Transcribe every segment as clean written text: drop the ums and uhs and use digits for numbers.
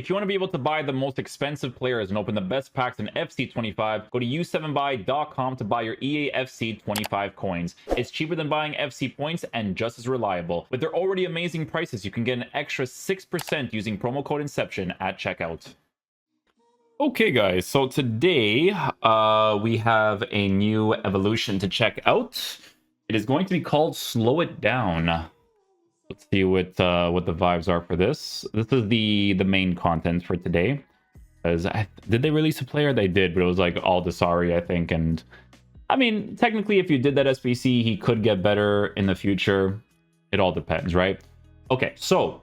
If you want to be able to buy the most expensive players and open the best packs in FC25, go to u7buy.com to buy your EA FC25 coins. It's cheaper than buying FC points and just as reliable. With their already amazing prices, you can get an extra 6% using promo code Inception at checkout. Okay, guys, so today we have a new evolution to check out. It is going to be called Slow It Down. Let's see what the vibes are for this. This is the main content for today. Did they release a player? They did, but it was like Aldasari, I think. And I mean, technically, if you did that SBC, he could get better in the future. It all depends, right? Okay, so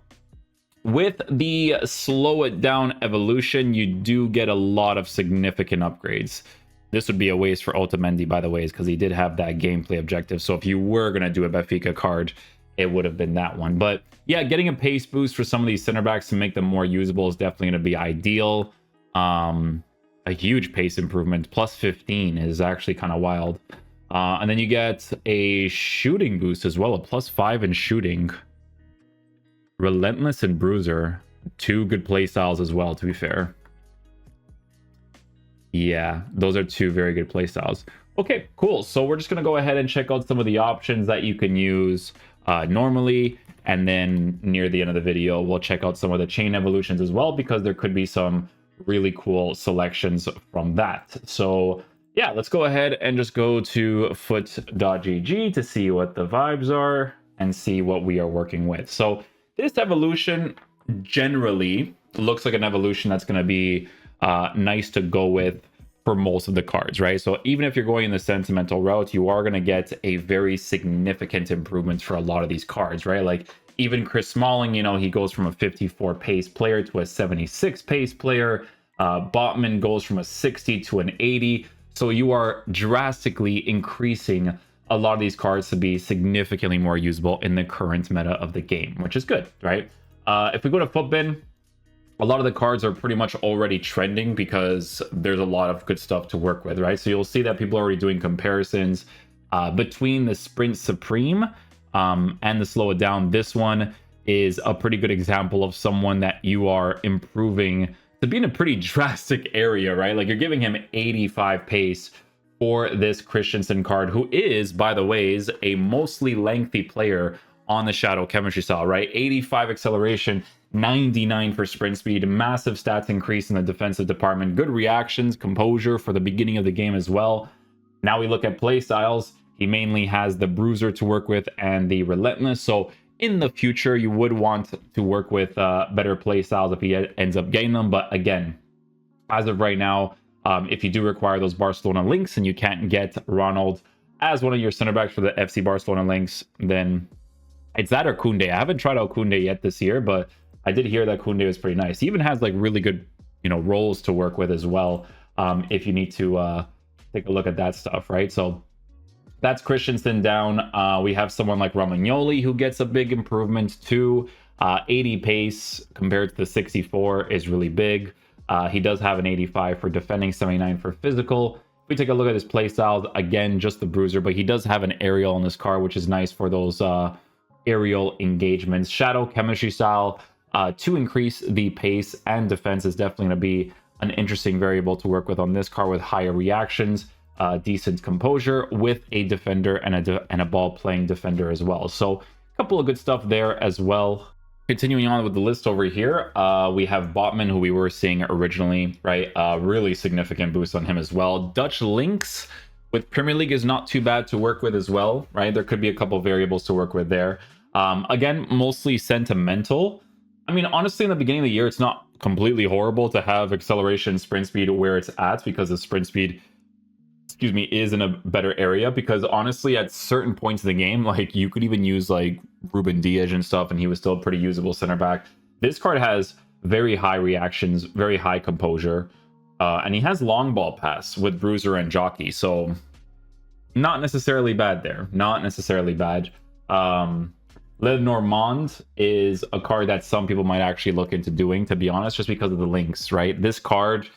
with the Slow It Down evolution, you do get a lot of significant upgrades. This would be a waste for Otamendi, by the way, because he did have that gameplay objective. So if you were going to do a Benfica card, it would have been that one. But yeah, getting a pace boost for some of these center backs to make them more usable is definitely going to be ideal. A huge pace improvement, plus 15 is actually kind of wild. And then you get a shooting boost as well, a plus 5 in shooting. Relentless and Bruiser, 2 good play styles as well, to be fair. Yeah, those are 2 very good play styles. Okay, cool. So we're just going to go ahead and check out some of the options that you can use normally, and then near the end of the video we'll check out some of the chain evolutions as well, because there could be some really cool selections from that. So yeah, let's go ahead and just go to foot.gg to see what the vibes are and see what we are working with. So this evolution generally looks like an evolution that's going to be nice to go with for most of the cards, right? So even if you're going in the sentimental route, you are going to get a very significant improvements for a lot of these cards, right? Like even Chris Smalling, you know, he goes from a 54 pace player to a 76 pace player. Botman goes from a 60 to an 80. So you are drastically increasing a lot of these cards to be significantly more usable in the current meta of the game, which is good, right? If we go to Footbin, a lot of the cards are pretty much already trending because there's a lot of good stuff to work with, right? So you'll see that people are already doing comparisons between the Sprint Supreme and the Slow It Down. This one is a pretty good example of someone that you are improving to be in a pretty drastic area, right? Like you're giving him 85 pace for this Christensen card, who is, by the way, is a mostly lengthy player on the Shadow Chemistry style, right? 85 acceleration, 99 for sprint speed, massive stats increase in the defensive department, good reactions, composure for the beginning of the game as well. Now we look at play styles. He mainly has the Bruiser to work with and the Relentless. So in the future, you would want to work with better play styles if he ends up getting them. But again, as of right now, if you do require those Barcelona links and you can't get Ronald as one of your center backs for the FC Barcelona links, then it's that or Koundé. I haven't tried out Koundé yet this year, but I did hear that Koundé was pretty nice. He even has like really good, you know, roles to work with as well. If you need to take a look at that stuff, right? So that's Christensen down. We have someone like Romagnoli who gets a big improvement too. 80 pace compared to the 64 is really big. He does have an 85 for defending, 79 for physical. If we take a look at his playstyles, again, just the Bruiser, but he does have an aerial on this car, which is nice for those aerial engagements. Shadow Chemistry style to increase the pace and defense is definitely going to be an interesting variable to work with on this car, with higher reactions, decent composure, with a defender and a ball playing defender as well. So a couple of good stuff there as well. Continuing on with the list over here, we have Botman, who we were seeing originally, right? Really significant boost on him as well. Dutch links with Premier League is not too bad to work with as well, right? There could be a couple variables to work with there. Again, mostly sentimental. I mean, honestly, in the beginning of the year, it's not completely horrible to have acceleration, sprint speed where it's at, because the sprint speed, excuse me, is in a better area. Because honestly, at certain points in the game, like you could even use like Ruben Diaz and stuff, and he was still a pretty usable center back. This card has very high reactions, very high composure, and he has long ball pass with Bruiser and Jockey, so not necessarily bad there. Not necessarily bad. Le Normand is a card that some people might actually look into doing, to be honest, just because of the links, right? This card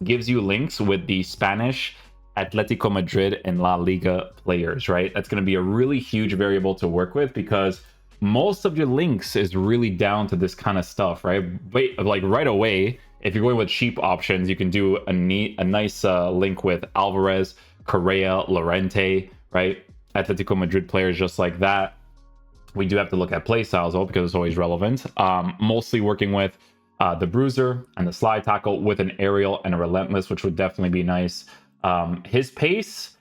gives you links with the Spanish, Atletico Madrid, and La Liga players, right? That's going to be a really huge variable to work with, because most of your links is really down to this kind of stuff, right? Wait, like right away, if you're going with cheap options, you can do a nice link with Alvarez, Correa, Llorente, right? Atletico Madrid players just like that. We do have to look at play styles though, because it's always relevant. Mostly working with the bruiser and the slide tackle with an aerial and a relentless, which would definitely be nice. His pace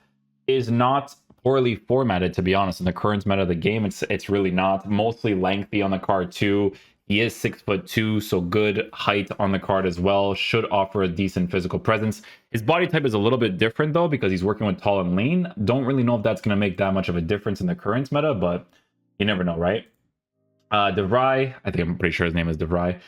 is not poorly formatted, to be honest. In the current meta of the game, it's really not. Mostly lengthy on the card too. He is 6'2", so good height on the card as well. Should offer a decent physical presence. His body type is a little bit different though, because he's working with tall and lean. Don't really know if that's going to make that much of a difference in the current meta, but you never know, right? DeVry, I think I'm pretty sure his name is DeVry.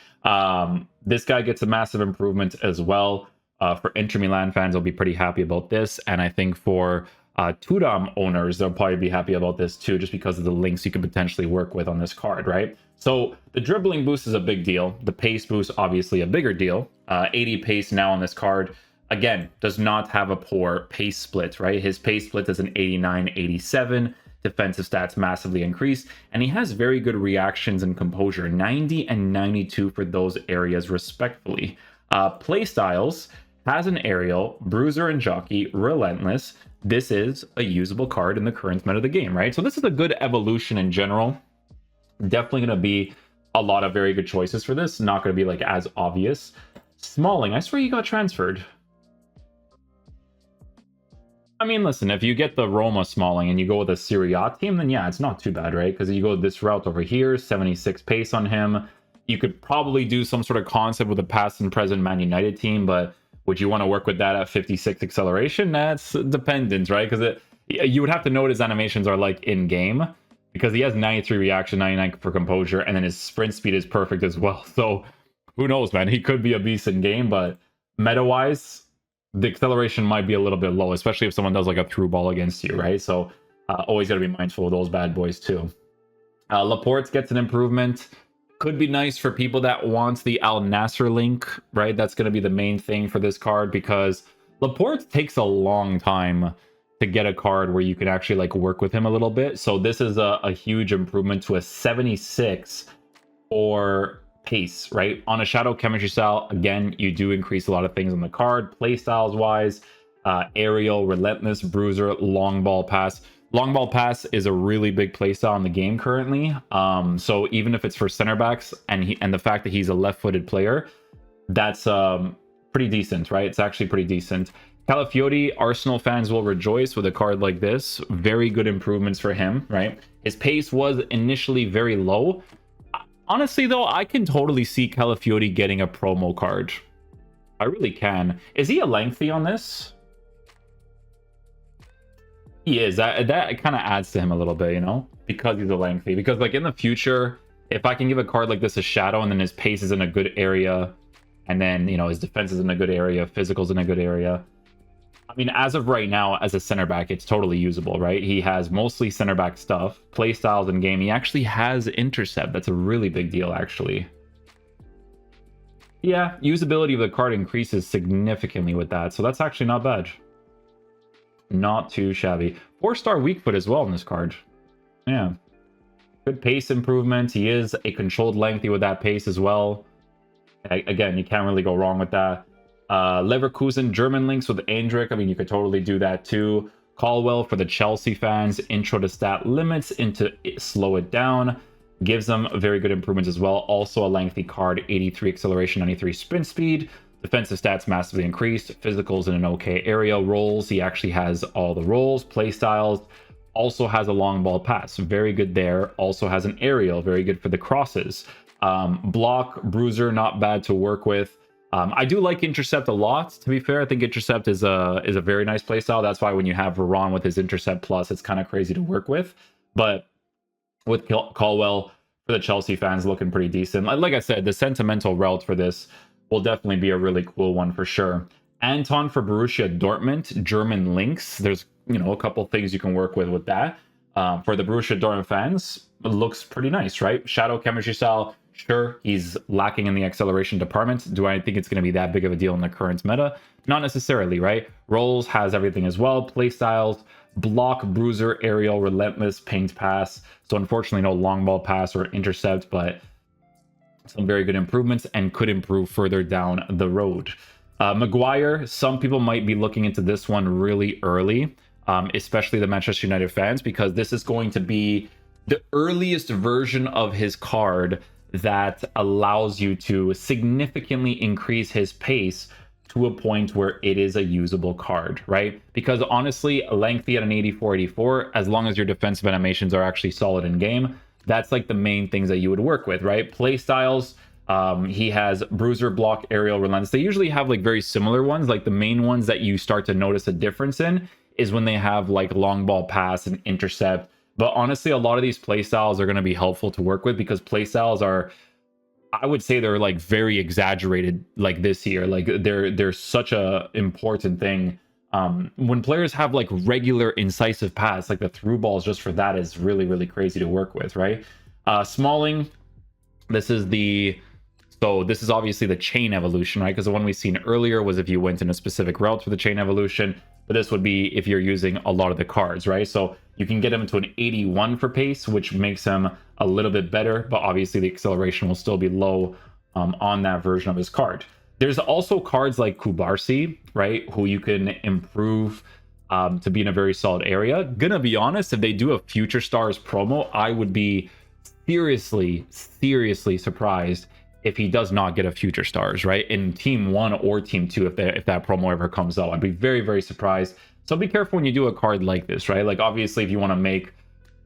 This guy gets a massive improvement as well. For Inter Milan fans, they'll be pretty happy about this. And I think for Tudam owners, they'll probably be happy about this too, just because of the links you can potentially work with on this card, right? So the dribbling boost is a big deal. The pace boost, obviously a bigger deal. 80 pace now on this card. Again, does not have a poor pace split, right? His pace split is an 89-87. Defensive stats massively increased, and he has very good reactions and composure, 90 and 92 for those areas respectively. Play styles has an aerial, bruiser and jockey, relentless. This is a usable card in the current meta of the game, right? So this is a good evolution in general. Definitely going to be a lot of very good choices for this. Not going to be like as obvious. Smalling, I swear you got transferred. I mean, listen, if you get the Roma Smalling and you go with a Serie A team, then yeah, it's not too bad, right? Because you go this route over here, 76 pace on him. You could probably do some sort of concept with a past and present Man United team, but would you want to work with that at 56 acceleration? That's dependent, right? Because you would have to know what his animations are like in game, because he has 93 reaction, 99 for composure, and then his sprint speed is perfect as well. So who knows, man? He could be a beast in game, but meta-wise, the acceleration might be a little bit low, especially if someone does like a through ball against you, right? So always got to be mindful of those bad boys too. Laporte gets an improvement. Could be nice for people that want the Al Nassr link, right? That's going to be the main thing for this card, because Laporte takes a long time to get a card where you can actually like work with him a little bit. So this is a huge improvement to a 76 for pace, right? On a shadow chemistry style, again, you do increase a lot of things on the card, play styles wise. Aerial, relentless, bruiser, long ball pass. Long ball pass is a really big play style in the game currently. So even if it's for center backs and the fact that he's a left-footed player, that's pretty decent, right? It's actually pretty decent. Calafiori, Arsenal fans will rejoice with a card like this. Very good improvements for him, right? His pace was initially very low. Honestly, though, I can totally see Calafiori getting a promo card. I really can. Is he a lengthy on this? He is. That kind of adds to him a little bit, you know? Because he's a lengthy. Because, like, in the future, if I can give a card like this a shadow and then his pace is in a good area, and then, you know, his defense is in a good area, physical's in a good area. I mean, as of right now, as a center back, it's totally usable, right? He has mostly center back stuff, play styles in game. He actually has intercept. That's a really big deal, actually. Yeah, usability of the card increases significantly with that, so that's actually not bad. Not too shabby. 4-star weak foot as well in this card. Yeah. Good pace improvement. He is a controlled lengthy with that pace as well. Again, you can't really go wrong with that. Leverkusen German links with Andrick. I mean, you could totally do that too. Caldwell for the Chelsea fans. Intro to stat limits into slow it down. Gives them very good improvements as well. Also a lengthy card. 83 acceleration, 93 sprint speed. Defensive stats massively increased. Physicals in an okay area. Rolls, he actually has all the rolls. Play styles. Also has a long ball pass. Very good there. Also has an aerial. Very good for the crosses. Block, bruiser, not bad to work with. I do like Intercept a lot, to be fair. I think Intercept is a very nice playstyle. That's why when you have Varane with his Intercept Plus, it's kind of crazy to work with. But with Caldwell, for the Chelsea fans, looking pretty decent. Like I said, the sentimental route for this will definitely be a really cool one for sure. Anton for Borussia Dortmund, German links. There's, you know, a couple things you can work with that. For the Borussia Dortmund fans, it looks pretty nice, right? Shadow chemistry style, Sure, he's lacking in the acceleration department. Do I think it's going to be that big of a deal in the current meta? Not necessarily, right? Rolls has everything as well. Play styles, block, bruiser, aerial, relentless, paint pass. So unfortunately, no long ball pass or intercept, but some very good improvements and could improve further down the road. Maguire, some people might be looking into this one really early, especially the Manchester United fans, because this is going to be the earliest version of his card that allows you to significantly increase his pace to a point where it is a usable card, right? Because honestly, lengthy at an 84-84, as long as your defensive animations are actually solid in game, that's like the main things that you would work with, right? Play styles, he has bruiser, block, aerial, relentless. They usually have like very similar ones. Like the main ones that you start to notice a difference in is when they have like long ball pass and intercept. But honestly, a lot of these play styles are going to be helpful to work with because play styles are, I would say they're like very exaggerated like this year. Like they're such a important thing. When players have like regular incisive pass, like the through balls just for that is really, really crazy to work with, right? Smalling, this is obviously the chain evolution, right? Because the one we seen earlier was if you went in a specific route for the chain evolution, but this would be if you're using a lot of the cards, right? So you can get him to an 81 for pace, which makes him a little bit better, but obviously the acceleration will still be low on that version of his card. There's also cards like Kubarsi, right, who you can improve to be in a very solid area. Gonna be honest, if they do a Future Stars promo, I would be seriously surprised if he does not get a Future Stars, right, in Team 1 or Team 2, if that promo ever comes out. I'd be very, very surprised. So be careful when you do a card like this, right? Like obviously if you want to make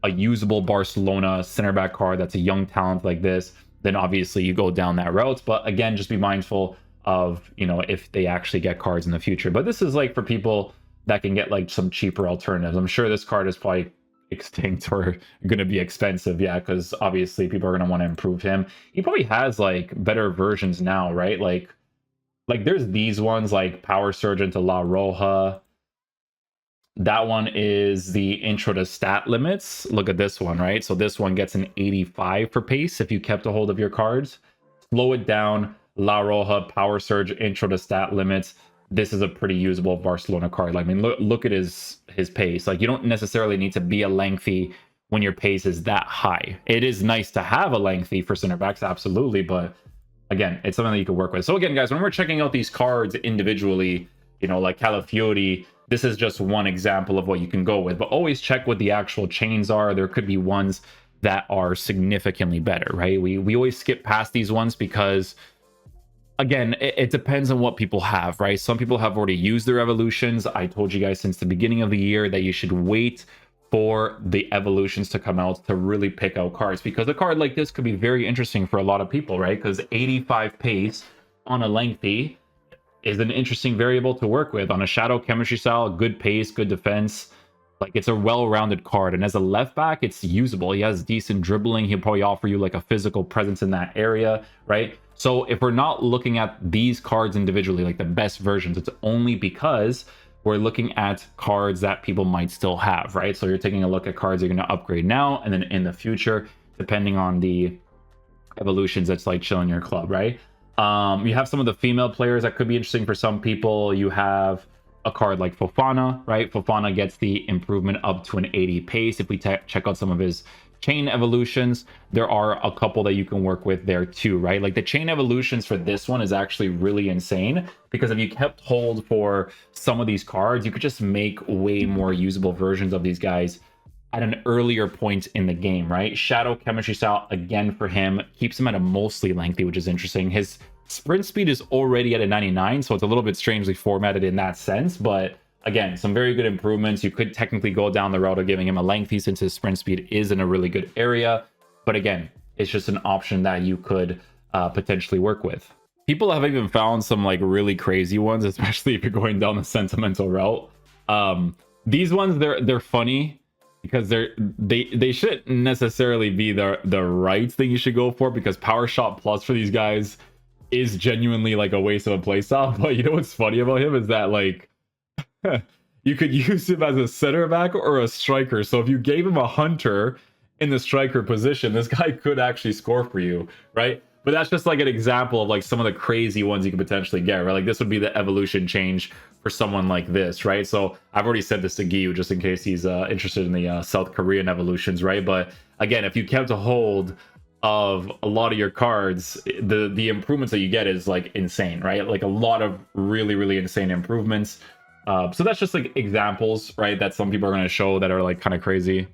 a usable Barcelona center back card that's a young talent like this, then obviously you go down that route. But again, just be mindful of, you know, if they actually get cards in the future. But this is like for people that can get like some cheaper alternatives. I'm sure this card is probably extinct or going to be expensive, yeah, because obviously people are going to want to improve him. He probably has like better versions now, right? Like there's these ones like Power Surge into La Roja. That one is the intro to stat limits. Look at this one, right? So this one gets an 85 for pace if you kept a hold of your cards. Slow it down, La Roja, Power Surge, intro to stat limits. This is a pretty usable Barcelona card. Like, I mean, look at his pace. Like, you don't necessarily need to be a lengthy when your pace is that high. It is nice to have a lengthy for center backs, absolutely, but again, it's something that you can work with. So again, guys, when we're checking out these cards individually, you know, like Calafiori, this is just one example of what you can go with, but always check what the actual chains are. There could be ones that are significantly better, right? We always skip past these ones because, again, it depends on what people have, right? Some people have already used their evolutions. I told you guys since the beginning of the year that you should wait for the evolutions to come out to really pick out cards, because a card like this could be very interesting for a lot of people, right? Because 85 pace on a lengthy is an interesting variable to work with. On a shadow chemistry style, good pace, good defense. Like, it's a well-rounded card, and as a left back, it's usable. He has decent dribbling. He'll probably offer you like a physical presence in that area, right? So if we're not looking at these cards individually, like the best versions, it's only because we're looking at cards that people might still have, right? So you're taking a look at cards you're going to upgrade now and then in the future, depending on the evolutions that's like chilling your club, right? You have some of the female players that could be interesting for some people. You have a card like Fofana, right? Fofana gets the improvement up to an 80 pace. If we check out some of his chain evolutions, there are a couple that you can work with there too, right? Like the chain evolutions for this one is actually really insane, because if you kept hold for some of these cards, you could just make way more usable versions of these guys at an earlier point in the game, right? Shadow chemistry style, again, for him, keeps him at a mostly lengthy, which is interesting. His sprint speed is already at a 99, so it's a little bit strangely formatted in that sense, but again, some very good improvements. You could technically go down the route of giving him a lengthy since his sprint speed is in a really good area, but again, it's just an option that you could potentially work with. People have even found some like really crazy ones, especially if you're going down the sentimental route. These ones, they're funny, because they shouldn't necessarily be the right thing you should go for, because Power Shot Plus for these guys is genuinely like a waste of a playstyle. But you know what's funny about him is that like you could use him as a center back or a striker. So if you gave him a hunter in the striker position, this guy could actually score for you, right? But that's just like an example of like some of the crazy ones you could potentially get, right? Like this would be the evolution change for someone like this, right? So I've already said this to Gyu just in case he's interested in the South Korean evolutions, right? But again, if you kept a hold of a lot of your cards, the improvements that you get is like insane, right? Like a lot of really insane improvements. So that's just like examples, right? That some people are going to show that are like kind of crazy.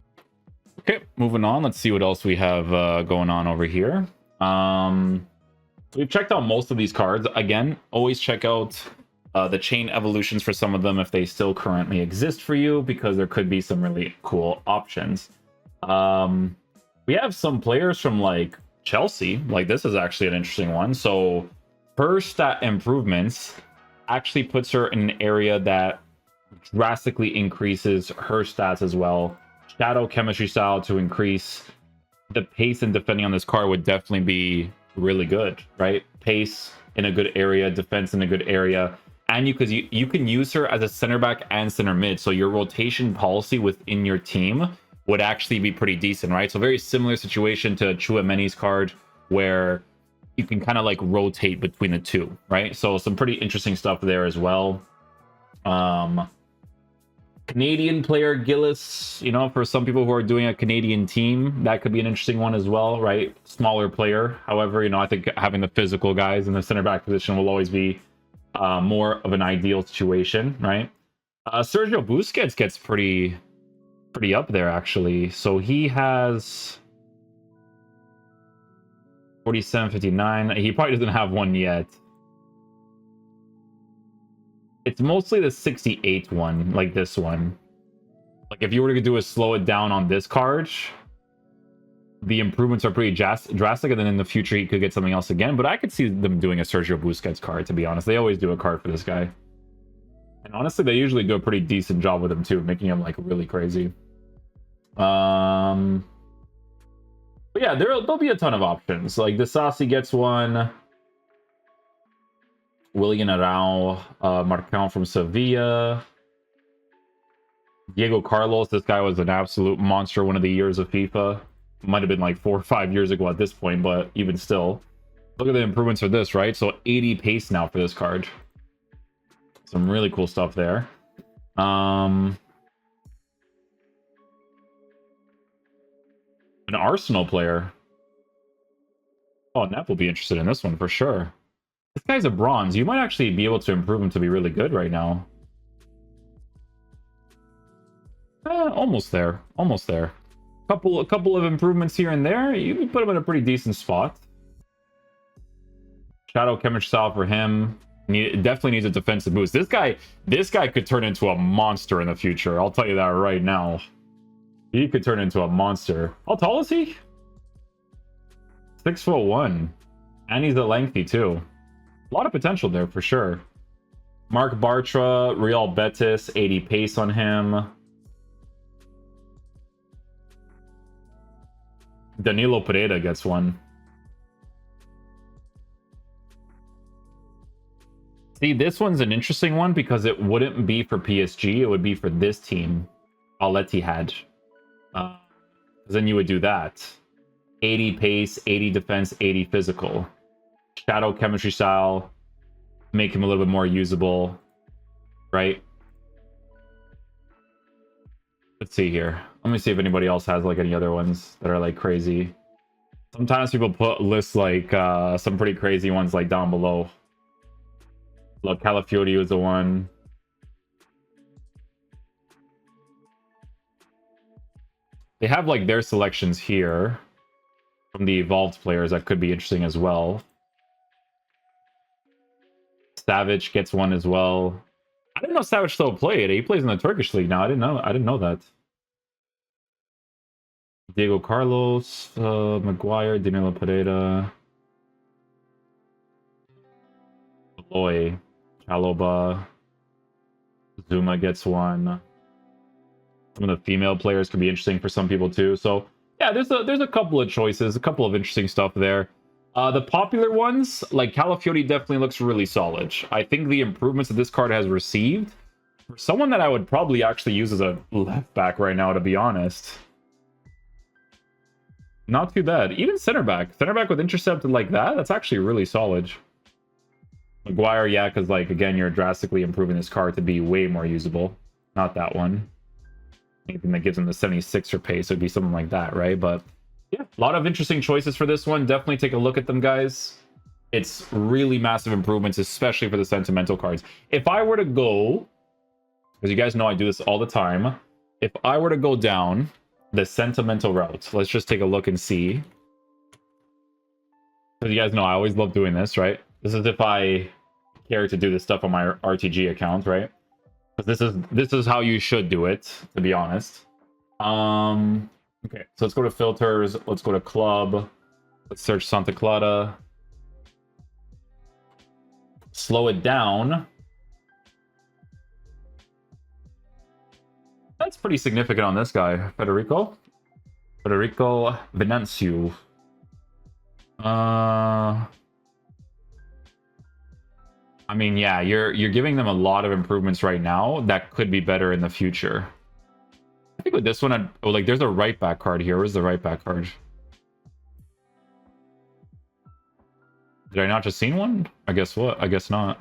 Okay, moving on. Let's see what else we have going on over here. We've checked out most of these cards. Again, always check out the chain evolutions for some of them if they still currently exist for you, because there could be some really cool options. We have some players from like Chelsea. Like this is actually an interesting one. So her stat improvements actually puts her in an area that drastically increases her stats as well. Shadow chemistry style to increase the pace and defending on this card would definitely be really good, right? Pace in a good area, defense in a good area, and you can use her as a center back and center mid, so your rotation policy within your team would actually be pretty decent, right? So very similar situation to Chouameni's card, where you can kind of like rotate between the two, right? So some pretty interesting stuff there as well. Canadian player Gillis, you know, for some people who are doing a Canadian team, that could be an interesting one as well, right? Smaller player. However, you know, I think having the physical guys in the center back position will always be more of an ideal situation, right? Sergio Busquets gets pretty up there, actually. So he has 47, 59. He probably doesn't have one yet. It's mostly the 68 one, like this one. Like if you were to do a slow it down on this card, the improvements are pretty drastic, and then in the future he could get something else again. But I could see them doing a Sergio Busquets card, to be honest. They always do a card for this guy. And honestly, they usually do a pretty decent job with him too, making him like really crazy. But yeah, there'll be a ton of options. Like Disasi gets one. William Arau, Marcão from Sevilla. Diego Carlos, this guy was an absolute monster one of the years of FIFA. Might have been like 4 or 5 years ago at this point, but even still. Look at the improvements for this, right? So 80 pace now for this card. Some really cool stuff there. An Arsenal player. Oh, Neff will be interested in this one for sure. This guy's a bronze. You might actually be able to improve him to be really good right now. Almost there. Almost there. A couple of improvements here and there. You can put him in a pretty decent spot. Shadow chemistry style for him. Definitely needs a defensive boost. This guy could turn into a monster in the future. I'll tell you that right now. He could turn into a monster. How tall is he? 6'1". And he's a lengthy too. A lot of potential there for sure. Mark Bartra, Real Betis, 80 pace on him. Danilo Pereira gets one. See, this one's an interesting one because it wouldn't be for PSG. It would be for this team. Aleti had. Then you would do that. 80 pace, 80 defense, 80 physical. Shadow chemistry style, make him a little bit more usable, right? Let's see here. Let me see if anybody else has like any other ones that are like crazy. Sometimes people put lists like some pretty crazy ones like down below. Look, Calafiori was the one. They have like their selections here from the evolved players that could be interesting as well. Savage gets one as well. I didn't know Savage still played. He plays in the Turkish league now. I didn't know that. Diego Carlos, Maguire, Danilo Pereira, Aloy, Chaloba, Zuma gets one. Some of the female players could be interesting for some people too. So yeah, there's a couple of choices, a couple of interesting stuff there. The popular ones, like Calafiori, definitely looks really solid. I think the improvements that this card has received, for someone that I would probably actually use as a left back right now, to be honest. Not too bad. Even center back. Center back with intercepted like that, that's actually really solid. Maguire, yeah, because, like, again, you're drastically improving this card to be way more usable. Not that one. Anything that gives him the 76er pace would be something like that, right? But, yeah, a lot of interesting choices for this one. Definitely take a look at them, guys. It's really massive improvements, especially for the sentimental cards. If I were to go, because you guys know I do this all the time, if I were to go down the sentimental route, let's just take a look and see. Because you guys know I always love doing this, right? This is if I care to do this stuff on my RTG account, right? Because this is how you should do it, to be honest. Okay, so let's go to filters. Let's go to club. Let's search Santa Clara. Slow it down. That's pretty significant on this guy, Federico Venancio. I mean, yeah, you're giving them a lot of improvements right now that could be better in the future. I think with this one, like, there's a right back card here. Where's the right back card? Did I not just seen one? I guess what? I guess not.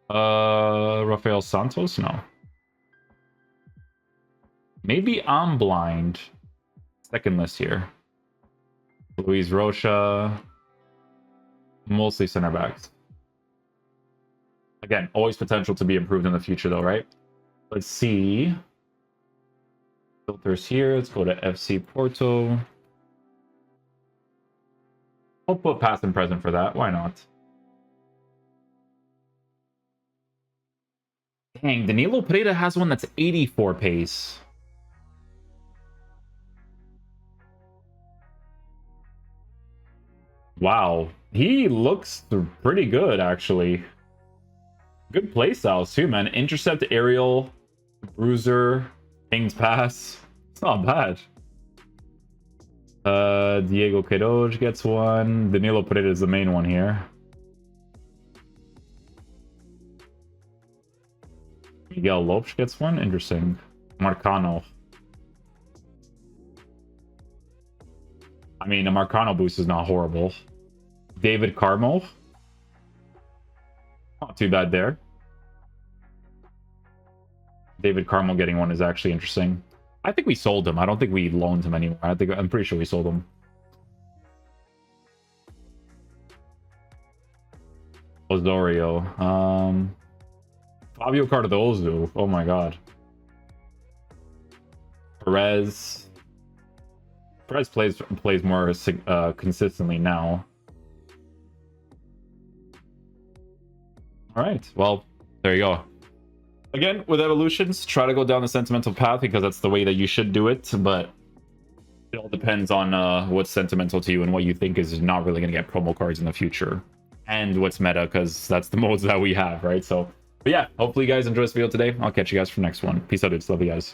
Rafael Santos? No. Maybe I'm blind. Second list here. Luis Rocha. Mostly center backs. Again, always potential to be improved in the future, though, right? Let's see. Filters here. Let's go to FC Porto. I'll put past and present for that. Why not? Dang, Danilo Pereira has one that's 84 pace. Wow. He looks pretty good, actually. Good playstyles too, man. Intercept, aerial, bruiser, King's pass. It's not bad. Diego Queiroz gets one. Danilo Pereira is the main one here. Miguel Lopes gets one. Interesting. Marcano. I mean, a Marcano boost is not horrible. David Carmo. Not too bad there. David Carmo getting one is actually interesting. I think we sold him. I don't think we loaned him anymore. I'm pretty sure we sold him. Osorio. Fabio Cardozo. Oh my god. Perez plays more consistently now. All right. Well, there you go. Again, with evolutions, try to go down the sentimental path because that's the way that you should do it. But it all depends on what's sentimental to you and what you think is not really going to get promo cards in the future. And what's meta, because that's the modes that we have, right? So, but yeah, hopefully you guys enjoy this video today. I'll catch you guys for the next one. Peace out, dudes. Love you guys.